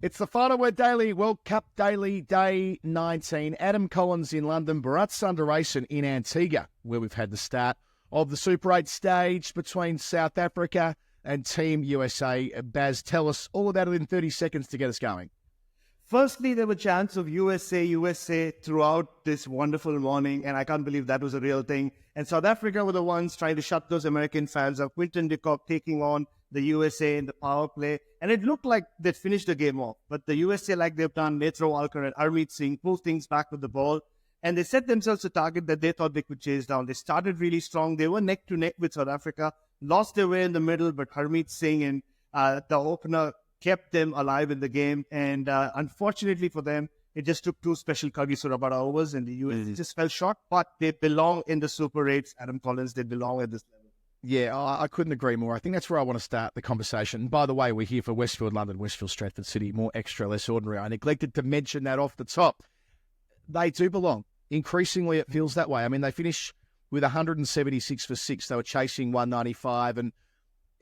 It's the Final Word Daily, World Cup Daily, Day 19. Adam Collins in London, Bharat Sundaresan in Antigua, where we've had the start of the Super 8 stage between South Africa and Team USA. Baz, tell us all about it in 30 seconds to get us going. Firstly, there were chants of USA throughout this wonderful morning, and I can't believe that was a real thing. And South Africa were the ones trying to shut those American fans up. Quinton de Kock taking on the USA in the power play, and it looked like they'd finished the game off. But the USA, like they've done, Netra Walker and Harmeet Singh, pulled things back with the ball, and they set themselves a target that they thought they could chase down. They started really strong. They were neck to neck with South Africa, lost their way in the middle, but Harmeet Singh and the opener kept them alive in the game. And unfortunately for them, it just took two special Kagiso Rabada overs, and the US just fell short. But they belong in the Super 8s. Adam Collins, they belong at this level. Yeah, I couldn't agree more. I think that's where I want to start the conversation. By the way, we're here for Westfield London, Westfield Stratford City, more extra, less ordinary. I neglected to mention that off the top. They do belong. Increasingly, it feels that way. I mean, they finish with 176 for 6. They were chasing 195. And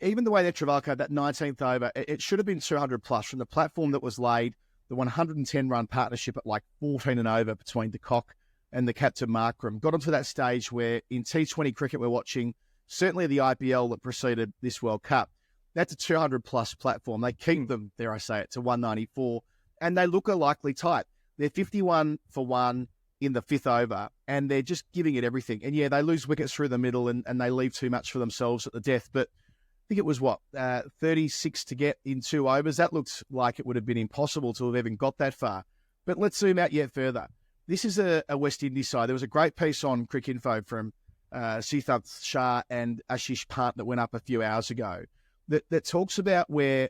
even the way they Travalco, that 19th over, it should have been 200 plus from the platform that was laid, the 110-run partnership at like 14 and over between de Kock and the captain Markram. Got onto that stage where in T20 cricket we're watching, certainly the IPL that preceded this World Cup, that's a 200-plus platform. They keep them, dare I say it, to 194, and they look a likely type. They're 51 for 1 in the 5th over, and they're just giving it everything. And, yeah, they lose wickets through the middle, and they leave too much for themselves at the death. But I think it was, 36 to get in 2 overs? That looks like it would have been impossible to have even got that far. But let's zoom out yet further. This is a West Indies side. There was a great piece on Cricinfo from Siddharth Shah and Ashish Pant that went up a few hours ago that talks about where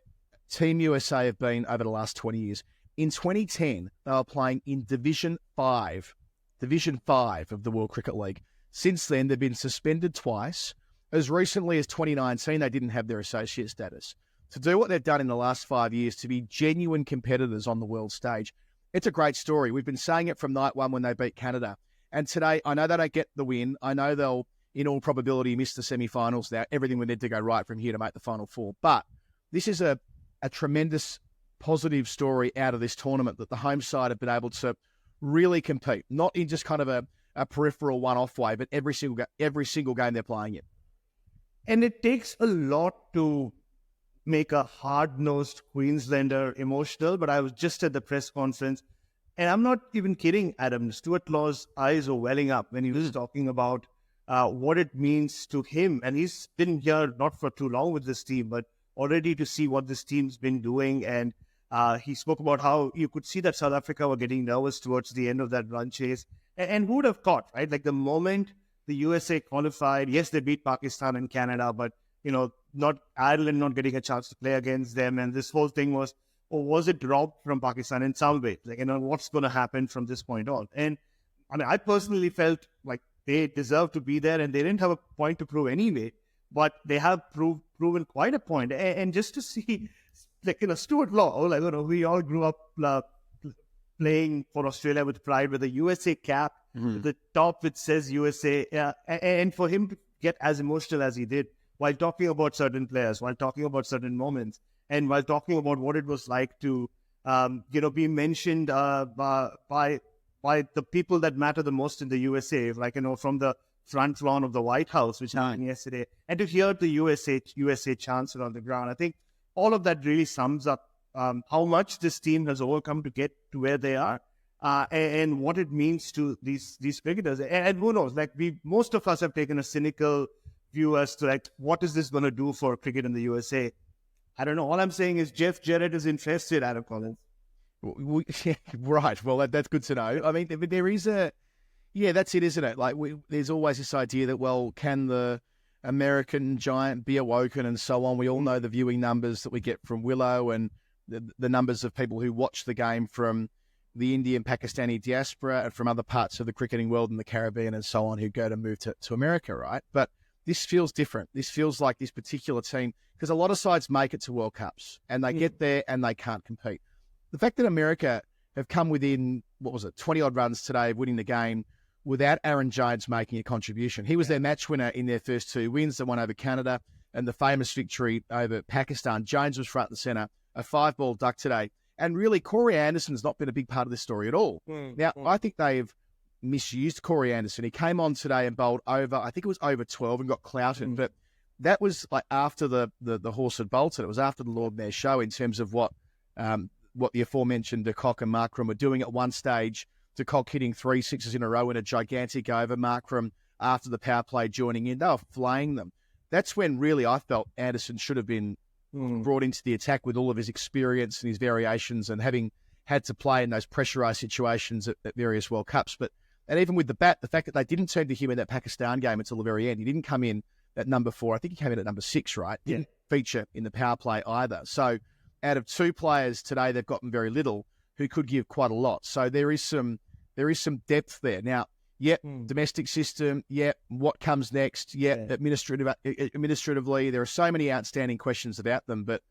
Team USA have been over the last 20 years. In 2010, they were playing in Division 5 of the World Cricket League. Since then, they've been suspended twice. As recently as 2019, they didn't have their associate status. To do what they've done in the last 5 years, to be genuine competitors on the world stage, it's a great story. We've been saying it from night one when they beat Canada. And today, I know they don't get the win. I know they'll, in all probability, miss the semi-finals now. Everything would need to go right from here to make the Final Four. But this is a tremendous positive story out of this tournament that the home side have been able to really compete, not in just kind of a peripheral one-off way, but every single game they're playing in. And it takes a lot to make a hard-nosed Queenslander emotional, but I was just at the press conference, and I'm not even kidding, Adam. Stuart Law's eyes were welling up when he was talking about what it means to him. And he's been here not for too long with this team, but already to see what this team's been doing. And he spoke about how you could see that South Africa were getting nervous towards the end of that run chase. And who would have thought, right? Like the moment the USA qualified, yes, they beat Pakistan and Canada, but, not Ireland not getting a chance to play against them. And this whole thing was, or was it robbed from Pakistan in some way? Like, what's going to happen from this point on? And I mean, I personally felt like they deserved to be there, and they didn't have a point to prove anyway, but they have proven quite a point. And just to see, Stuart Law, we all grew up playing for Australia with pride, with a USA cap, with the top which says USA, and for him to get as emotional as he did while talking about certain players, while talking about certain moments, and while talking about what it was like to, be mentioned by the people that matter the most in the USA, from the front lawn of the White House, which happened yesterday, and to hear the USA chancellor on the ground. I think all of that really sums up how much this team has overcome to get to where they are, and what it means to these cricketers. And who knows? Most of us have taken a cynical view as to what is this going to do for cricket in the USA? I don't know. All I'm saying is Jeff Jarrett is interested, Adam Collins. Right. Well, that's good to know. I mean, there is that's it, isn't it? There's always this idea that, can the American giant be awoken and so on? We all know the viewing numbers that we get from Willow and the numbers of people who watch the game from the Indian, Pakistani diaspora and from other parts of the cricketing world in the Caribbean and so on who go to move to America, right? But this feels different. This feels like this particular team, because a lot of sides make it to World Cups and they get there and they can't compete. The fact that America have come within, 20-odd runs today of winning the game without Aaron Jones making a contribution. He was their match winner in their first 2 wins, the one over Canada and the famous victory over Pakistan. Jones was front and centre, a 5-ball duck today. And really, Corey Anderson's not been a big part of this story at all. Now, I think they've misused Corey Anderson. He came on today and bowled over, I think it was over 12 and got clouted. But that was like after the horse had bolted. It was after the Lord Mayor show in terms of what the aforementioned De Kock and Markram were doing at one stage. De Kock hitting 3 sixes in a row in a gigantic over. Markram, after the power play, joining in. They were flaying them. That's when really I felt Anderson should have been brought into the attack with all of his experience and his variations and having had to play in those pressurised situations at various World Cups. And even with the bat, the fact that they didn't turn to him in that Pakistan game until the very end. He didn't come in at number 4. I think he came in at number 6, right? Didn't feature in the power play either. So out of 2 players today, they've gotten very little who could give quite a lot. So there is some depth there. Now, domestic system, what comes next? Administratively, there are so many outstanding questions about them, but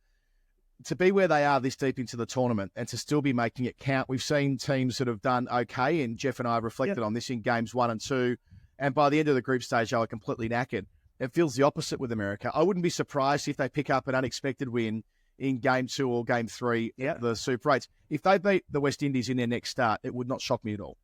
to be where they are this deep into the tournament and to still be making it count, we've seen teams that have done okay, and Jeff and I have reflected on this in games 1 and 2, and by the end of the group stage, they were completely knackered. It feels the opposite with America. I wouldn't be surprised if they pick up an unexpected win in game 2 or game 3, the Super 8s. If they beat the West Indies in their next start, it would not shock me at all.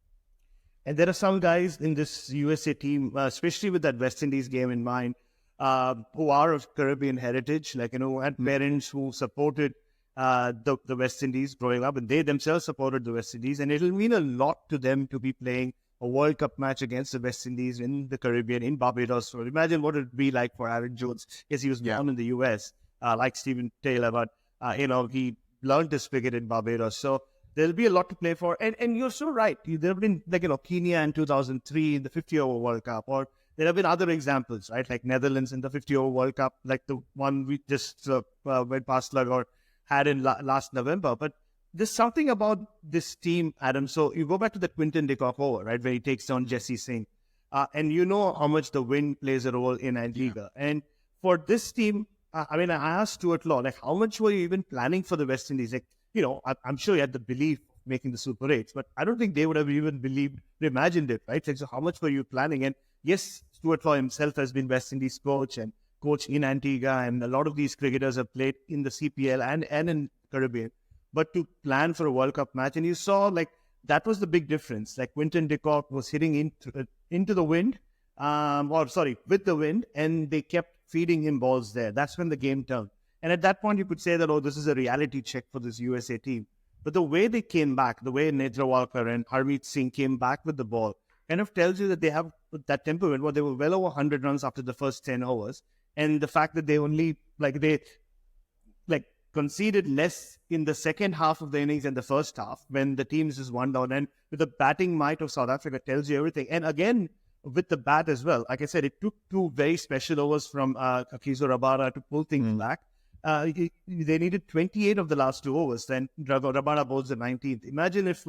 And there are some guys in this USA team, especially with that West Indies game in mind, who are of Caribbean heritage, like, had parents who supported the West Indies growing up, and they themselves supported the West Indies. And it'll mean a lot to them to be playing a World Cup match against the West Indies in the Caribbean, in Barbados. So imagine what it would be like for Aaron Jones. Yes, he was born in the US, like Stephen Taylor, but, he learned his cricket in Barbados. So there'll be a lot to play for. And you're so right. There have been, Kenya in 2003 in the 50-over World Cup, or there have been other examples, right? Like Netherlands in the 50-over World Cup, like the one we just went past or had in last November. But there's something about this team, Adam. So you go back to the Quinton de Kock over, right, where he takes down Jesse Singh. And you know how much the wind plays a role in Antigua. And for this team, I asked Stuart Law, how much were you even planning for the West Indies? I'm sure you had the belief of making the Super 8s, but I don't think they would have even imagined it, right? So how much were you planning? And yes, Stuart Law himself has been West Indies coach and coach in Antigua, and a lot of these cricketers have played in the CPL and in Caribbean. But to plan for a World Cup match, and you saw that was the big difference. Quinton de Kock was hitting into the wind, with the wind, and they kept feeding him balls there. That's when the game turned. And at that point, you could say that, this is a reality check for this USA team. But the way they came back, the way Nedrawalkar and Harmeet Singh came back with the ball, kind of tells you that they have that temperament. They were well over 100 runs after the first 10 overs. And the fact that they only, conceded less in the second half of the innings than the first half when the teams just one down. And with the batting might of South Africa tells you everything. And again, with the bat as well. Like I said, it took 2 very special overs from Akizo Rabada to pull things back. They needed 28 of the last 2 overs. Then Rabada bowls the 19th. Imagine if,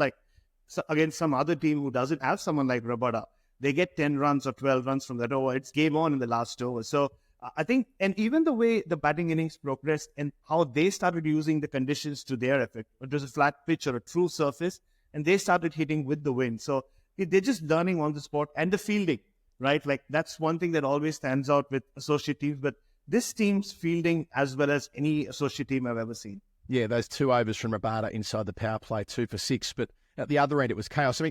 against some other team who doesn't have someone like Rabada, they get 10 runs or 12 runs from that over. It's game on in the last over. So I think, and even the way the batting innings progressed and how they started using the conditions to their effect, it was a flat pitch or a true surface, and they started hitting with the wind. So they're just learning on the spot, and the fielding, right? That's one thing that always stands out with associate teams, but this team's fielding as well as any associate team I've ever seen. Yeah, those 2 overs from Rabada inside the power play, 2 for 6, but at the other end, it was chaos.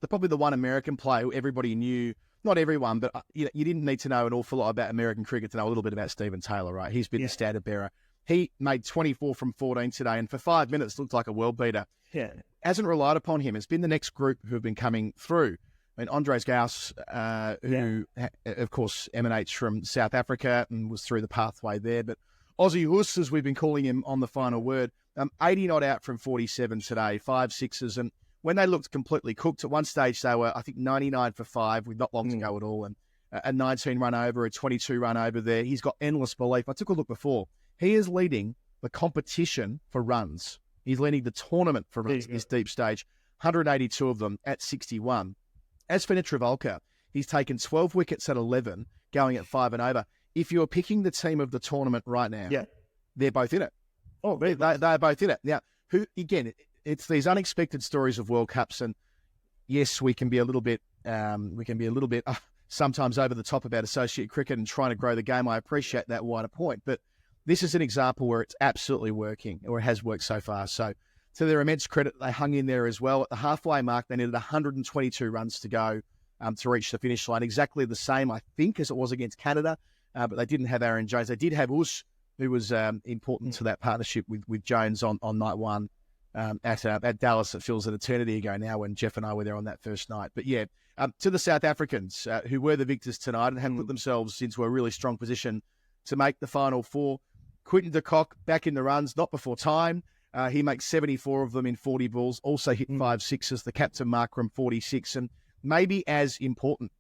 Probably the one American player who everybody knew, not everyone, but you didn't need to know an awful lot about American cricket to know a little bit about Stephen Taylor, right? He's been the standard bearer. He made 24 from 14 today, and for 5 minutes looked like a world beater. Yeah. Hasn't relied upon him. It's been the next group who have been coming through. Andres Gauss, who, of course, emanates from South Africa and was through the pathway there. But Aussie Huss, as we've been calling him on the final word, 80 not out from 47 today, 5 sixes. And when they looked completely cooked, at one stage they were, I think, 99 for 5 with not long to go at all. And a 19 run over, a 22 run over there. He's got endless belief. I took a look before. He is leading the competition for runs. He's leading the tournament for runs in this deep stage, 182 of them at 61. As for Nedrawalkar, he's taken 12 wickets at 11, going at 5 and over. If you're picking the team of the tournament right now, they're both in it. Oh, really? They're both in it. Now, it's these unexpected stories of World Cups, and yes, we can be a little bit, sometimes over the top about associate cricket and trying to grow the game. I appreciate that wider point, but this is an example where it's absolutely working, or it has worked so far. So to their immense credit, they hung in there as well. At the halfway mark, they needed 122 runs to go to reach the finish line. Exactly the same, I think, as it was against Canada, but they didn't have Aaron Jones. They did have Us, who was important to that partnership with Jones on night one at Dallas. It feels an eternity ago now when Jeff and I were there on that first night. But yeah, to the South Africans, who were the victors tonight and have put themselves into a really strong position to make the Final Four. Quinton de Kock back in the runs, not before time. He makes 74 of them in 40 balls, also hit 5 sixes. The captain, Markram, 46. And maybe as important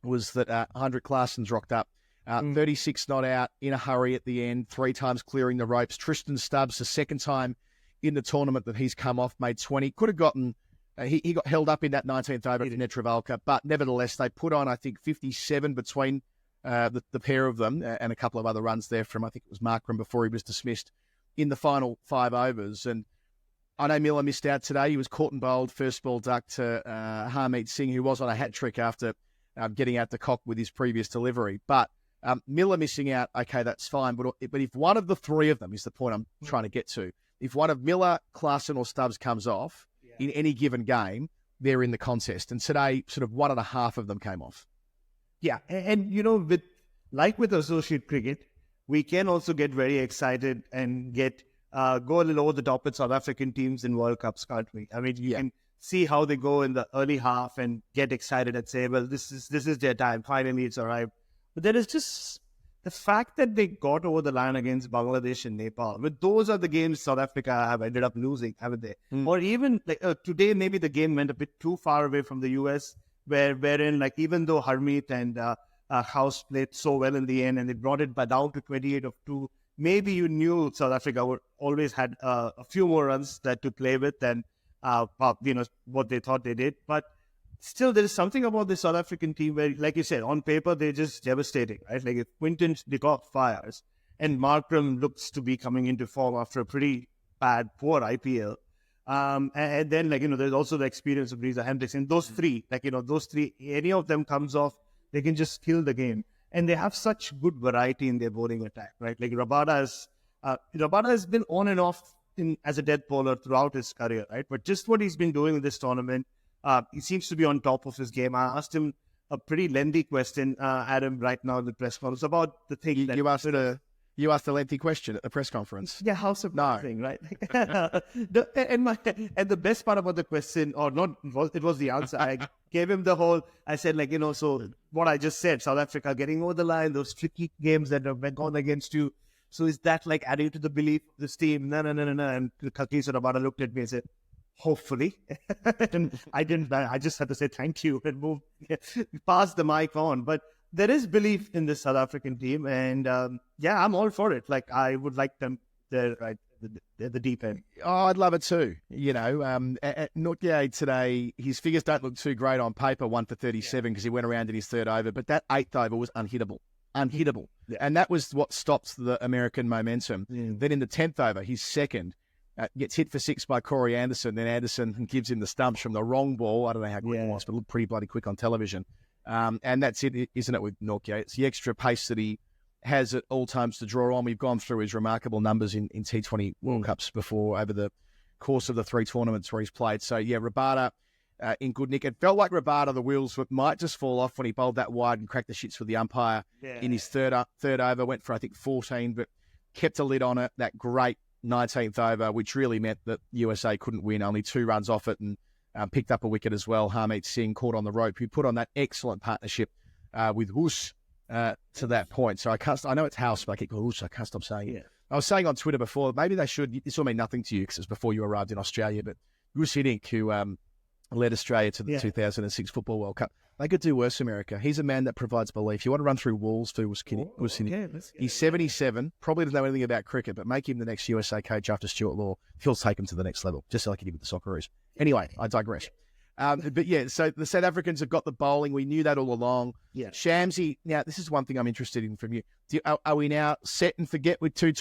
was that Hendrik Claessen's rocked up. 36 not out, in a hurry at the end, 3 times clearing the ropes. Tristan Stubbs, the second time in the tournament that he's come off, made 20. Could have gotten, he got held up in that 19th over from Netravalka, but nevertheless, they put on, I think, 57 between the pair of them and a couple of other runs there from, I think it was Markram before he was dismissed in the final 5 overs. And I know Miller missed out today. He was caught and bowled, first ball duck to Harmeet Singh, who was on a hat trick after getting out the cock with his previous delivery. But Miller missing out, okay, that's fine. But if one of the 3 of them is the point I'm trying to get to, if one of Miller, Klaasen or Stubbs comes off in any given game, they're in the contest. And today, sort of 1.5 of them came off. Yeah, and with associate cricket, we can also get very excited and go a little over the top with South African teams in World Cups, can't we? I mean, you can see how they go in the early half and get excited and say, well, this is their time. Finally, it's arrived. But there is just the fact that they got over the line against Bangladesh and Nepal. But those are the games South Africa have ended up losing, haven't they? Or even today, maybe the game went a bit too far away from the US, wherein even though Harmeet and House played so well in the end and they brought it down to 28 of 2, maybe you knew South Africa would always had a few more runs to play with than what they thought they did. But still, there is something about the South African team where, like you said, on paper, they're just devastating, right? Like if Quinton de Kock fires and Markram looks to be coming into form after a pretty poor IPL. And then, there's also the experience of Reza Hendricks. And those 3, those 3, any of them comes off, they can just kill the game. And they have such good variety in their bowling attack, right? Like Rabada has been on and off as a death bowler throughout his career, right? But just what he's been doing in this tournament, he seems to be on top of his game. I asked him a pretty lengthy question, Adam, right now in the press conference about the thing that You asked a lengthy question at the press conference. Yeah, how surprising, right? And the best part about the question, it was the answer. I gave him the whole, I said, so what I just said, South Africa getting over the line, those tricky games that have gone against you. So is that adding to the belief of this team? No. And Kakis Rabada looked at me and said, hopefully. And I didn't, I just had to say thank you and move, pass the mic on. But there is belief in the South African team, and I'm all for it. I would like them there, right, the deep end. Oh, I'd love it too. Nortje today, his figures don't look too great on paper, 1 for 37 because he went around in his 3rd over, but that 8th over was unhittable. Yeah. And that was what stops the American momentum. Yeah. Then in the 10th over, his 2nd, gets hit for 6 by Corey Anderson. Then Anderson gives him the stumps from the wrong ball. I don't know how quick it was, but it looked pretty bloody quick on television. And that's it, isn't it, with Nortje? It's the extra pace that he has at all times to draw on. We've gone through his remarkable numbers in T20 World Cups before over the course of the 3 tournaments where he's played. So, Rabada in good nick. It felt like Rabada, the wheels might just fall off when he bowled that wide and cracked the shits with the umpire in his third over. Went for, I think, 14, but kept a lid on it. That great 19th over, which really meant that USA couldn't win. Only 2 runs off it and picked up a wicket as well. Harmeet Singh caught on the rope, who put on that excellent partnership with Hus to that point. So I know it's House, but I keep calling Hus. I can't stop saying it. I was saying on Twitter before, maybe they should, this will mean nothing to you because it's before you arrived in Australia, but Gus Hiddink, who led Australia to the 2006 Football World Cup, they could do worse, America. He's a man that provides belief. You want to run through walls for Gus Hiddink. He's 77, probably doesn't know anything about cricket, but make him the next USA coach after Stuart Law. He'll take him to the next level, just like he did with the Socceroos. Anyway, I digress. But yeah, so the South Africans have got the bowling. We knew that all along. Yeah. Shamsi, now this is one thing I'm interested in from you. Are we now set and forget with two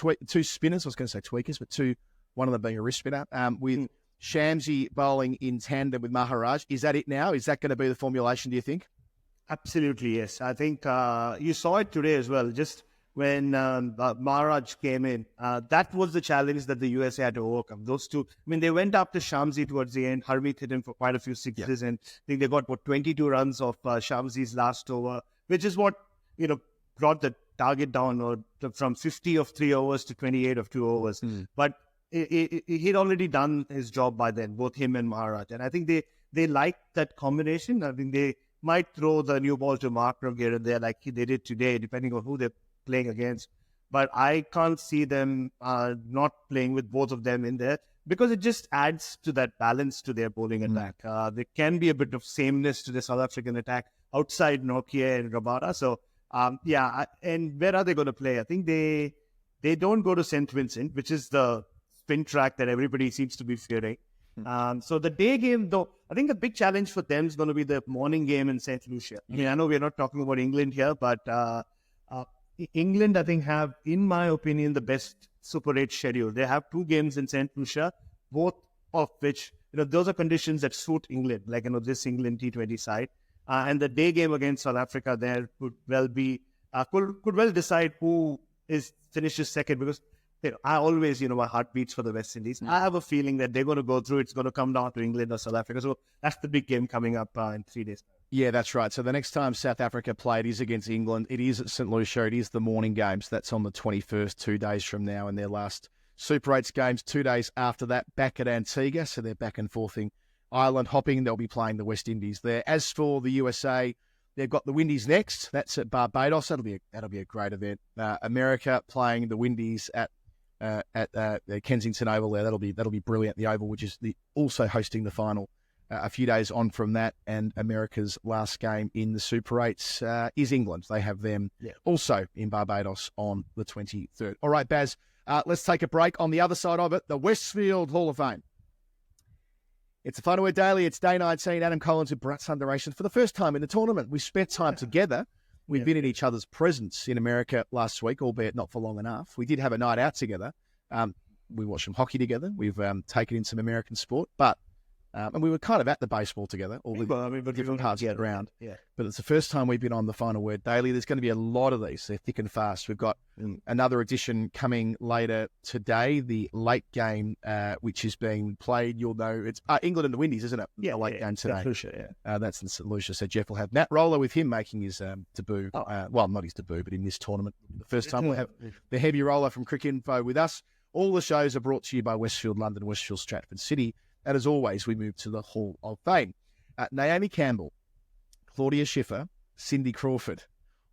spinners? I was going to say tweakers, but one of them being a wrist spinner, with Shamsi bowling in tandem with Maharaj. Is that it now? Is that going to be the formulation, do you think? Absolutely, yes. I think you saw it today as well. Just when Maharaj came in, that was the challenge that the USA had to overcome. Those two, I mean, they went after Shamsi towards the end. Harmeet hit him for quite a few sixes, and I think they got 22 runs of Shamsi's last over, which is what brought the target down from 50 of 3 overs to 28 of 2 overs. But he'd already done his job by then, both him and Maharaj, and I think they like that combination. I think they might throw the new ball to Markram here and there, like they did today, depending on who they're playing against. But I can't see them not playing with both of them in there, because it just adds to that balance to their bowling attack. There can be a bit of sameness to the South African attack outside Nokia and Rabada. So, and where are they going to play? I think they don't go to St. Vincent, which is the spin track that everybody seems to be fearing. So the day game, though, I think the big challenge for them is going to be the morning game in St. Lucia. I mean, I know we're not talking about England here, but England, I think, have, in my opinion, the best Super 8 schedule. They have 2 games in St. Lucia, both of which, those are conditions that suit England, like, this England T20 side. And the day game against South Africa there could well be, could well decide who finishes second, because I always, my heart beats for the West Indies. I have a feeling that they're going to go through. It's going to come down to England or South Africa. So that's the big game coming up in 3 days. Yeah, that's right. So the next time South Africa played is against England. It is at St. Lucia. It is the morning games. That's on the 21st, 2 days from now, and their last Super 8s games 2 days after that, back at Antigua. So they're back and forthing, island hopping. They'll be playing the West Indies there. As for the USA, they've got the Windies next. That's at Barbados. That'll be a great event. America playing the Windies at the Kensington Oval there. That'll be brilliant. The Oval, which is also hosting the final a few days on from that. And America's last game in the Super 8s is England. They have them also in Barbados on the 23rd. All right, Baz, let's take a break. On the other side of it, the Westfield Hall of Fame. It's a Final Word Daily. It's day 19. Adam Collins and Bharat Sundaresan for the first time in the tournament. We spent time together. We've been in each other's presence in America last week, albeit not for long enough. We did have a night out together. We watched some hockey together. We've taken in some American sport, and we were kind of at the baseball together, all the different parts of the ground. Yeah. But it's the first time we've been on the Final Word Daily. There's going to be a lot of these. They're thick and fast. We've got another edition coming later today, the late game, which is being played. You'll know it's England and the Windies, isn't it? Yeah, the late game today. St. Lucia, that's in St. Lucia. So Jeff will have Matt Roller with him making his debut. Well, not his debut, but in this tournament. The first time we'll have the heavy roller from Cricket Info with us. All the shows are brought to you by Westfield London, Westfield Stratford City. And as always, we move to the Hall of Fame. Naomi Campbell, Claudia Schiffer, Cindy Crawford.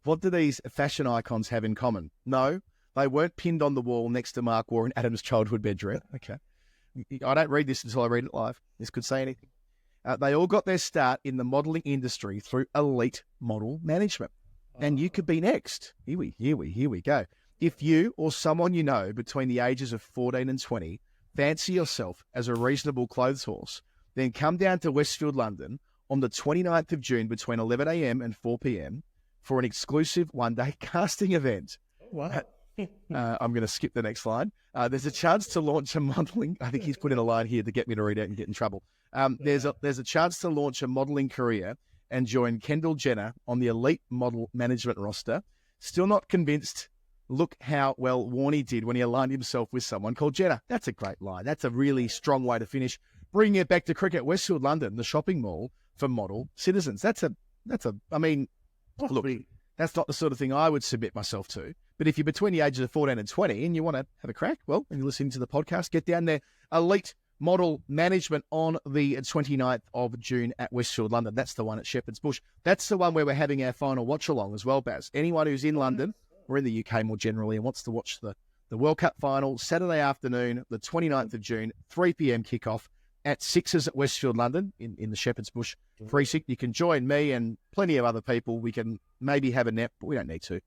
What do these fashion icons have in common? No, they weren't pinned on the wall next to Mark Waugh in Adam's childhood bedroom. Okay. I don't read this until I read it live. This could say anything. They all got their start in the modelling industry through elite model management. And you could be next. Here we go. If you or someone you know between the ages of 14 and 20 fancy yourself as a reasonable clothes horse, then come down to Westfield London on the 29th of June between 11 a.m. and 4 p.m. for an exclusive one-day casting event. Wow. I'm going to skip the next line. There's a chance to launch a modelling. I think he's put in a line here to get me to read it and get in trouble. There's a chance to launch a modelling career and join Kendall Jenner on the elite model management roster. Still not convinced? Look how well Warney did when he aligned himself with someone called Jenner. That's a great line. That's a really strong way to finish. Bringing it back to cricket, Westfield London, the shopping mall for model citizens. Look, that's not the sort of thing I would submit myself to. But if you're between the ages of 14 and 20 and you want to have a crack, well, and you're listening to the podcast, get down there. Elite model management on the 29th of June at Westfield London. That's the one at Shepherd's Bush. That's the one where we're having our final watch-along as well, Baz. Anyone who's in London or in the UK more generally and wants to watch the World Cup final, Saturday afternoon, the 29th of June, 3 p.m. kickoff at Sixers at Westfield London in the Shepherd's Bush precinct. You can join me and plenty of other people. We can maybe have a nap, but we don't need to.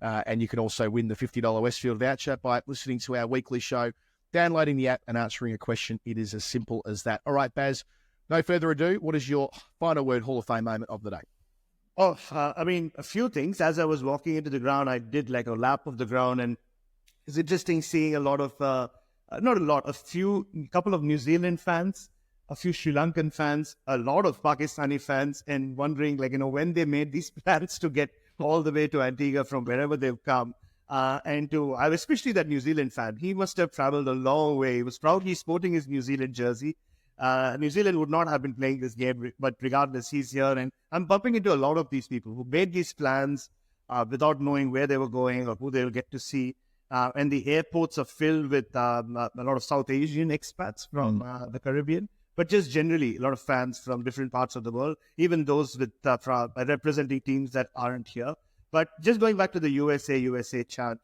And you can also win the $50 Westfield voucher by listening to our weekly show, downloading the app and answering a question. It is as simple as that. All right, Baz, no further ado. What is your final word Hall of Fame moment of the day? A few things. As I was walking into the ground, I did like a lap of the ground, and it's interesting seeing a lot of, couple of New Zealand fans, a few Sri Lankan fans, a lot of Pakistani fans, and wondering when they made these plans to get all the way to Antigua from wherever they've come. I'm especially that New Zealand fan. He must have traveled a long way. He was proudly sporting his New Zealand jersey. New Zealand would not have been playing this game, but regardless, he's here. And I'm bumping into a lot of these people who made these plans without knowing where they were going or who they will get to see. And the airports are filled with a lot of South Asian expats from the Caribbean, but just generally a lot of fans from different parts of the world, even those with representing teams that aren't here. But just going back to the USA chant,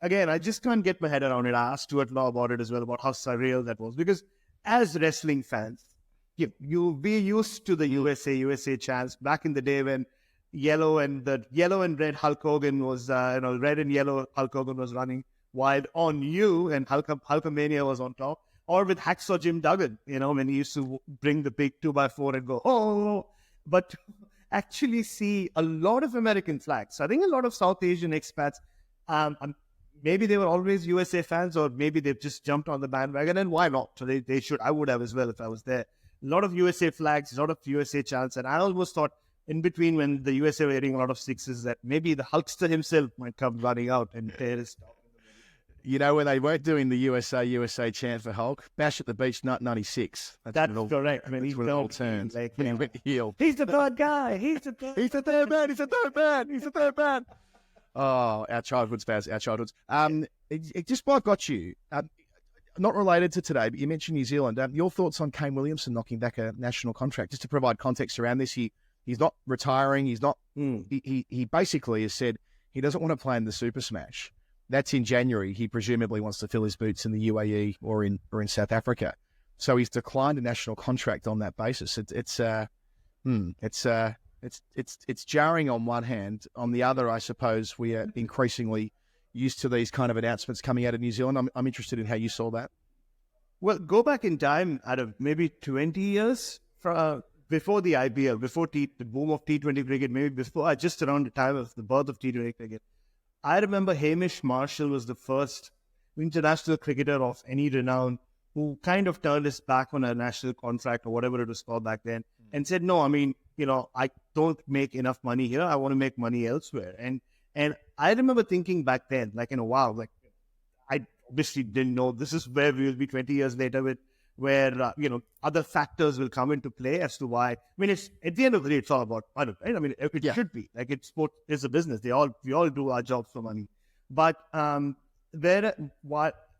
again, I just can't get my head around it. I asked Stuart Law about it as well, about how surreal that was. Because as wrestling fans, we used to the USA chants back in the day when yellow and red Hulk Hogan was, red and yellow Hulk Hogan was running wild on you, and Hulkamania was on top. Or with Hacksaw Jim Duggan, when he used to bring the big 2x4 and go, oh, but actually see a lot of American flags. I think a lot of South Asian expats, maybe they were always USA fans, or maybe they've just jumped on the bandwagon, and why not? So they should. I would have as well if I was there. A lot of USA flags, a lot of USA chants, and I almost thought in between when the USA were hitting a lot of sixes that maybe the Hulkster himself might come running out and tear his top. When they weren't doing the USA chant for Hulk, Bash at the Beach, 96. That's correct. I mean, that's when it all turned. When he went heel. He's the third guy. He's the third man. He's the third man. Oh, our childhoods, Baz, our childhoods. Just while I've got you, not related to today, but you mentioned New Zealand. Your thoughts on Kane Williamson knocking back a national contract? Just to provide context around this, he's not retiring. He's not. He basically has said he doesn't want to play in the Super Smash. That's in January. He presumably wants to fill his boots in the UAE or in South Africa. So he's declined a national contract on that basis. It's jarring on one hand. On the other, I suppose we are increasingly used to these kind of announcements coming out of New Zealand. I'm interested in how you saw that. Well, go back in time, Adam, maybe 20 years before the IPL, before the boom of T20 cricket, maybe before, just around the time of the birth of T20 cricket. I remember Hamish Marshall was the first international cricketer of any renown who kind of turned his back on a national contract or whatever it was called back then and said, no, I mean, I don't make enough money here. I want to make money elsewhere. And I remember thinking back then, wow, I obviously didn't know this is where we will be 20 years later where other factors will come into play as to why. I mean, it's at the end of the day, it's all about money, right? I mean, it should be sport is a business. We all do our jobs for money. But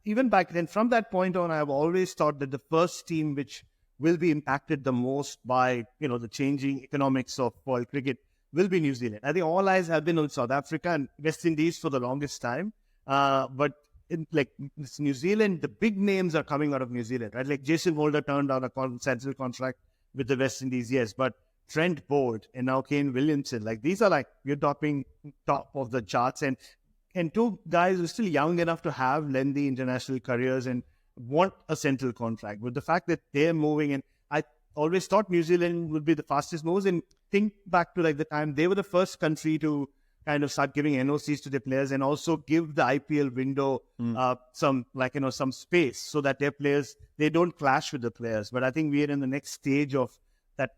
even back then, from that point on, I've always thought that the first team which will be impacted the most by the changing economics of world cricket will be New Zealand. I think all eyes have been on South Africa and West Indies for the longest time, but New Zealand, the big names are coming out of New Zealand, right? Like Jason Holder turned down a consensual contract with the West Indies, yes, but Trent Boult and now Kane Williamson, these are we're topping top of the charts, and two guys who are still young enough to have lengthy international careers and want a central contract. With the fact that they're moving, and I always thought New Zealand would be the fastest movers, and think back to the time they were the first country to kind of start giving NOCs to their players and also give the IPL window some space so that their players, they don't clash with the players. But I think we are in the next stage of that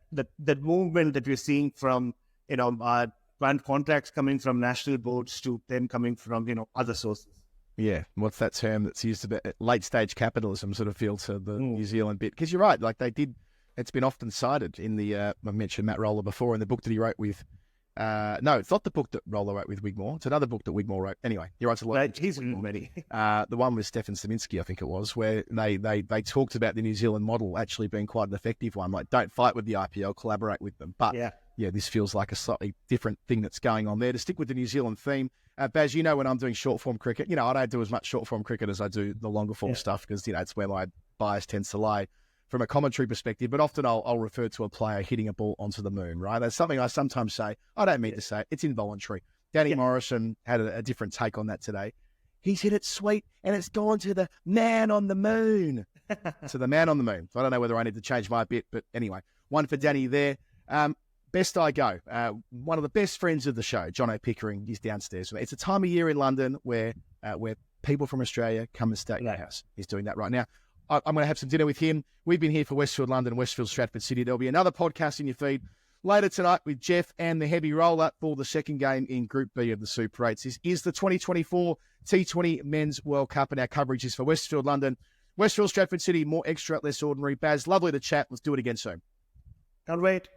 movement that we're seeing from contracts coming from national boards to them coming from other sources. Yeah, what's that term that's used about late stage capitalism sort of feel to the New Zealand bit? Because you're right, they did. It's been often cited in the I mentioned Matt Roller before in the book that he wrote with. No, it's not the book that Roller wrote with Wigmore. It's another book that Wigmore wrote. Anyway, he writes a lot. Right, he's ready. The one with Stefan Saminsky, I think it was, where they talked about the New Zealand model actually being quite an effective one. Don't fight with the IPL, collaborate with them. But yeah, this feels like a slightly different thing that's going on there. To stick with the New Zealand theme, Baz, when I'm doing short form cricket, I don't do as much short form cricket as I do the longer form stuff because it's where my bias tends to lie from a commentary perspective. But often I'll refer to a player hitting a ball onto the moon, right? That's something I sometimes say. I don't mean to say it. It's involuntary. Danny Morrison had a different take on that today. He's hit it sweet and it's gone to the man on the moon. To the man on the moon. So I don't know whether I need to change my bit, but anyway, one for Danny there. Best I go. One of the best friends of the show, John O'Pickering, is downstairs. It's a time of year in London where people from Australia come and stay at your house. He's doing that right now. I'm going to have some dinner with him. We've been here for Westfield London, Westfield Stratford City. There'll be another podcast in your feed later tonight with Jeff and the heavy roller for the second game in Group B of the Super 8s. This is the 2024 T20 Men's World Cup, and our coverage is for Westfield London, Westfield Stratford City, more extra, less ordinary. Baz, lovely to chat. Let's do it again soon. Can't wait.